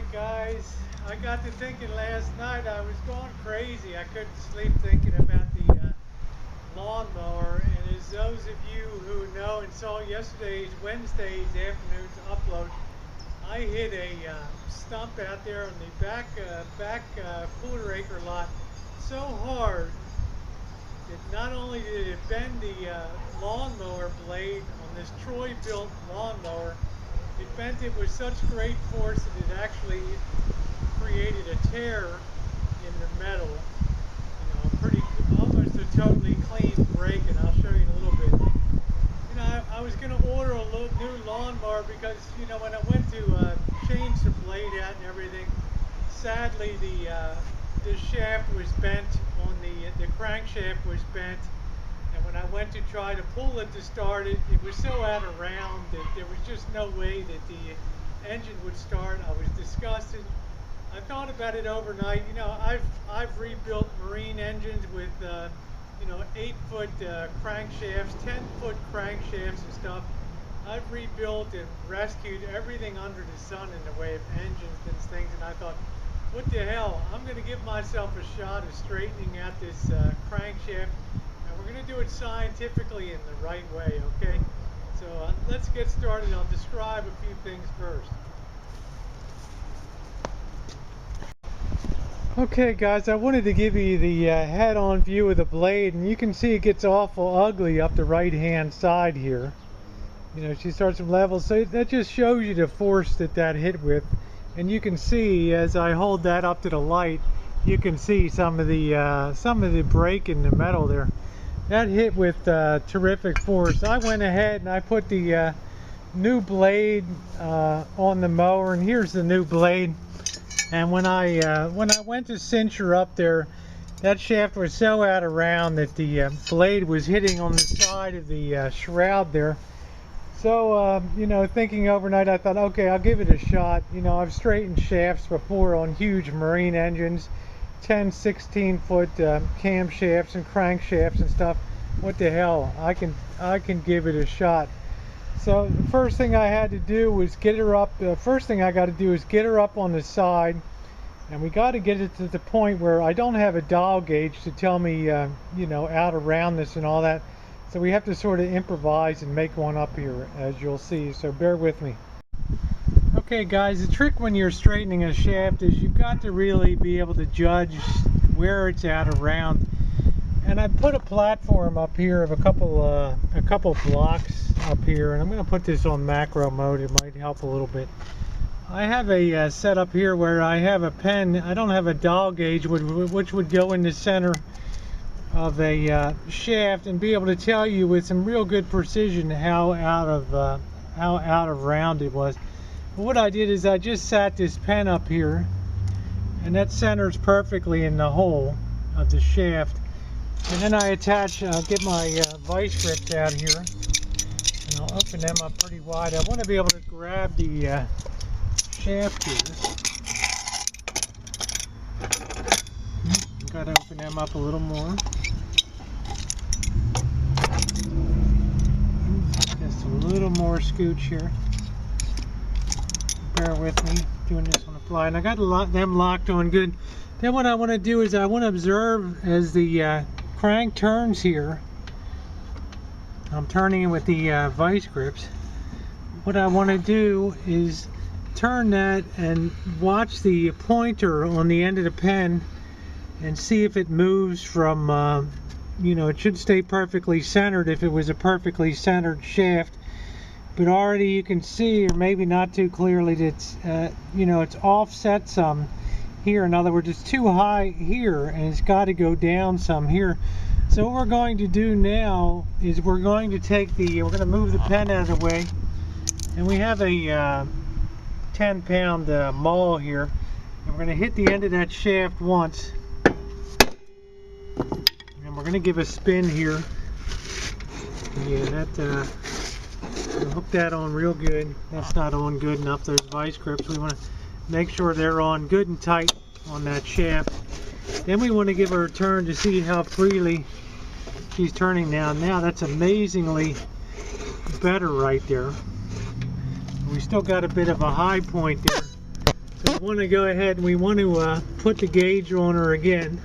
Alright guys, I got to thinking last night, I was going crazy. I couldn't sleep thinking about the lawnmower. And as those of you who know and saw Wednesday's afternoon's upload, I hit a stump out there on the back quarter acre lot so hard that not only did it bend the lawnmower blade on this Troy-built lawnmower, it bent it with such great force that it actually created a tear in the metal. Almost a totally clean break, and I'll show you in a little bit. I was going to order a new lawnmower because, when I went to change the blade out and everything, sadly the shaft was bent on the crankshaft was bent. And when I went to try to pull it to start it, it was so out of round that there was just no way that the engine would start. I was disgusted. I thought about it overnight. I've rebuilt marine engines with 8-foot crankshafts, 10-foot crankshafts and stuff. I've rebuilt and rescued everything under the sun in the way of engines and things, and I thought, what the hell? I'm going to give myself a shot of straightening out this crankshaft. We're going to do it scientifically in the right way, okay? So let's get started. I'll describe a few things first. Okay guys, I wanted to give you the head-on view of the blade, and you can see it gets awful ugly up the right-hand side here. She starts from level, so that just shows you the force that hit with. And you can see, as I hold that up to the light, you can see some of the break in the metal there. That hit with terrific force. I went ahead and I put the new blade on the mower, and here's the new blade. And when I went to cinch her up there, that shaft was so out of round that the blade was hitting on the side of the shroud there. So thinking overnight, I thought, okay, I'll give it a shot. I've straightened shafts before on huge marine engines, 10, 16-foot camshafts and crankshafts and stuff. What the hell? I can give it a shot. So the first thing I had to do was get her up. The first thing I got to do is get her up on the side, and we got to get it to the point where I don't have a dial gauge to tell me, out of roundness and all that. So we have to sort of improvise and make one up here, as you'll see. So bear with me. Okay guys, the trick when you're straightening a shaft is you've got to really be able to judge where it's out of round. And I put a platform up here of a couple blocks up here, and I'm going to put this on macro mode. It might help a little bit. I have a setup here where I have a pen. I don't have a dial gauge which would go in the center of a shaft and be able to tell you with some real good precision how out of round it was. But what I did is I just sat this pen up here, and that centers perfectly in the hole of the shaft. And then I get my vice grips out here, and I'll open them up pretty wide. I want to be able to grab the shaft here. Got to open them up a little more. Just a little more scooch here. Bear with me, doing this on the fly. And I got them locked on good. Then what I want to do is I want to observe as the crank turns here. I'm turning it with the vice grips. What I want to do is turn that and watch the pointer on the end of the pen and see if it moves from, it should stay perfectly centered if it was a perfectly centered shaft. But already you can see, or maybe not too clearly, that it's, it's offset some here. In other words, it's too high here, and it's got to go down some here. So what we're going to do now is we're going to move the pen out of the way, and we have a 10-pound maul here, and we're going to hit the end of that shaft once, and we're going to give a spin here. Yeah, we'll hook that on real good. That's not on good enough, those vice grips. We want to make sure they're on good and tight on that shaft. Then we want to give her a turn to see how freely she's turning now. Now that's amazingly better right there. We still got a bit of a high point there. So we want to go ahead and we want to put the gauge on her again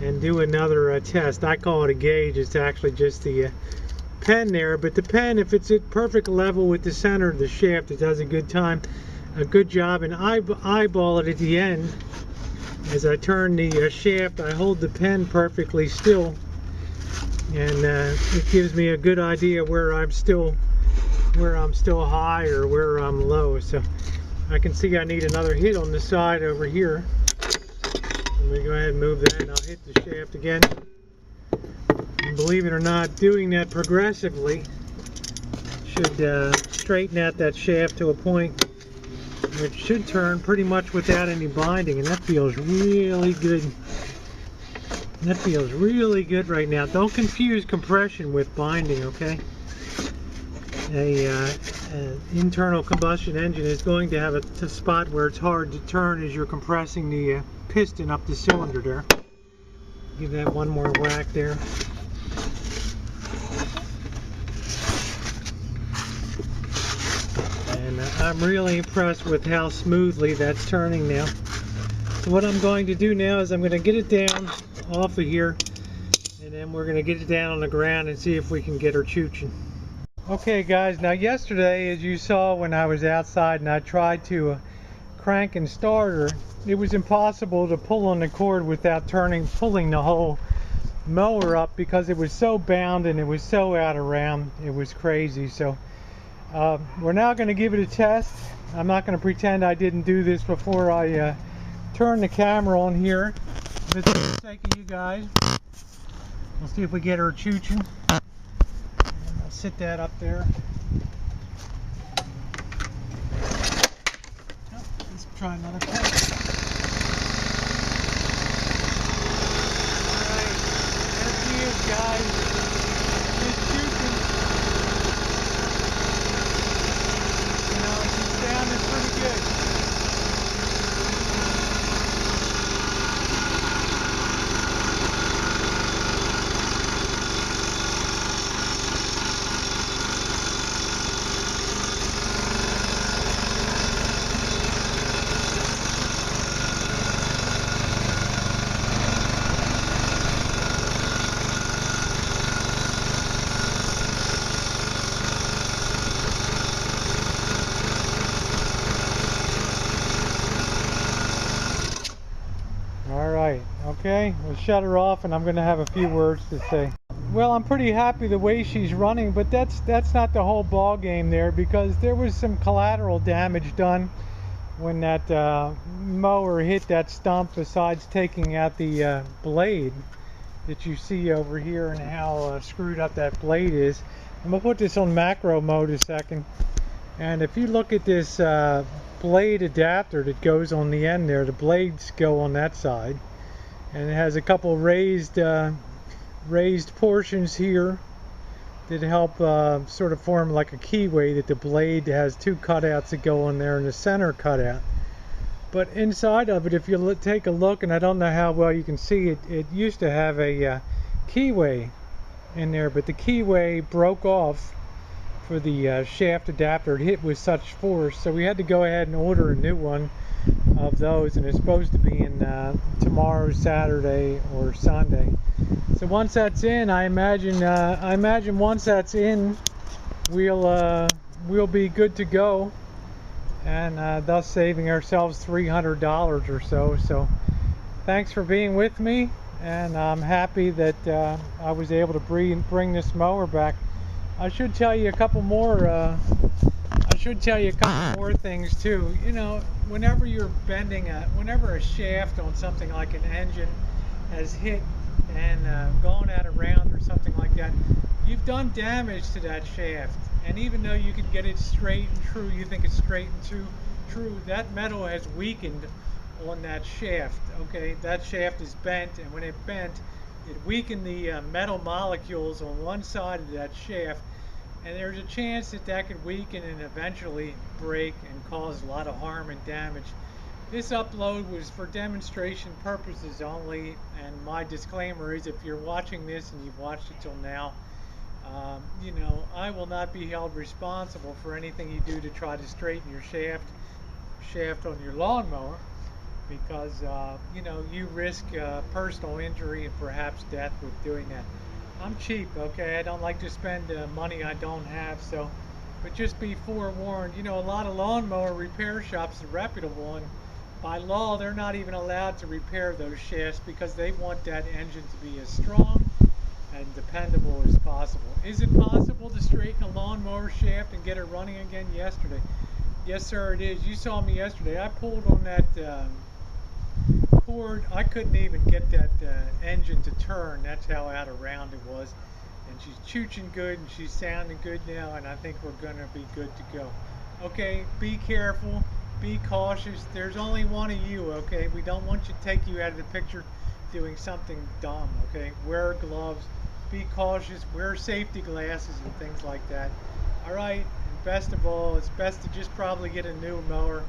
and do another test. I call it a gauge. It's actually just the pen there, but the pen, if it's at perfect level with the center of the shaft, it does a good job. And eyeball it at the end. As I turn the shaft, I hold the pen perfectly still, and it gives me a good idea where I'm still high or where I'm low. So I can see I need another hit on the side over here. Let me go ahead and move that, and I'll hit the shaft again. And believe it or not, doing that progressively should straighten out that shaft to a point which should turn pretty much without any binding, and that feels really good. That feels really good right now. Don't confuse compression with binding, okay? An internal combustion engine is going to have a spot where it's hard to turn as you're compressing the piston up the cylinder there. Give that one more whack there. And I'm really impressed with how smoothly that's turning now. So what I'm going to do now is I'm going to get it down off of here, and then we're going to get it down on the ground and see if we can get her chooching. Okay guys, now yesterday, as you saw when I was outside and I tried to crank and start her, it was impossible to pull on the cord without pulling the whole mower up, because it was so bound and it was so out of round. It was crazy. So we're now going to give it a test. I'm not going to pretend I didn't do this before I turn the camera on here, but for the sake of you guys, we'll see if we get her chooching. And I'll sit that up there. Oh, let's try another pull. Alright, there she is, guys. She's chooching. You know, she's sounding pretty good. Alright, okay, we'll shut her off and I'm going to have a few words to say. Well, I'm pretty happy the way she's running, but that's not the whole ball game there, because there was some collateral damage done when that mower hit that stump, besides taking out the blade that you see over here and how screwed up that blade is. I'm going to put this on macro mode a second, and if you look at this blade adapter that goes on the end there, the blades go on that side, and it has a couple raised portions here that help sort of form like a keyway, that the blade has two cutouts that go on there and the center cutout. But inside of it, if you take a look, and I don't know how well you can see it, it used to have a keyway in there, but the keyway broke off for the shaft adapter. It hit with such force, so we had to go ahead and order a new one of those, and it's supposed to be in tomorrow, Saturday or Sunday. So once that's in, I imagine once that's in, we'll be good to go, and thus saving ourselves $300 or so. So thanks for being with me, and I'm happy that I was able to bring this mower back. I should tell you a couple more things too. You know, whenever you're bending whenever a shaft on something like an engine has hit and gone out of round or something like that, you've done damage to that shaft. And even though you could get it straight and true, you think it's straight and true, that metal has weakened on that shaft. Okay, that shaft is bent, and when it bent, it weakened the metal molecules on one side of that shaft, and there's a chance that that could weaken and eventually break and cause a lot of harm and damage. This upload was for demonstration purposes only, and my disclaimer is, if you're watching this and you've watched it till now, you know, I will not be held responsible for anything you do to try to straighten your shaft. shaft on your lawnmower, because you know, you risk personal injury and perhaps death with doing that. I'm cheap, okay? I don't like to spend money I don't have, so, but just be forewarned. You know, a lot of lawnmower repair shops are reputable, and by law, they're not even allowed to repair those shafts because they want that engine to be as strong and dependable as possible. Is it possible to straighten a lawnmower shaft and get it running again? Yesterday, yes, sir, it is. You saw me yesterday. I pulled on that cord. I couldn't even get that engine to turn. That's how out of round it was. And she's chooching good and she's sounding good now, and I think we're going to be good to go. Okay, be careful. Be cautious. There's only one of you, okay? We don't want you to take you out of the picture doing something dumb, okay? Wear gloves. Be cautious. Wear safety glasses and things like that. All right, and best of all, it's best to just probably get a new mower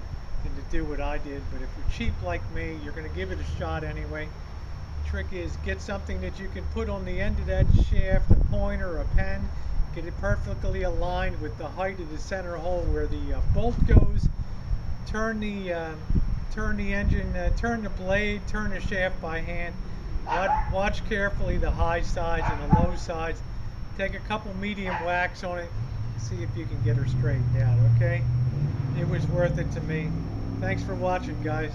than to do what I did. But if you're cheap like me, you're going to give it a shot anyway. The trick is get something that you can put on the end of that shaft, a pointer, a pen, get it perfectly aligned with the height of the center hole where the bolt goes. Turn the engine, turn the blade, turn the shaft by hand. Watch carefully the high sides and the low sides. Take a couple medium whacks on it. See if you can get her straightened out, okay? It was worth it to me. Thanks for watching, guys.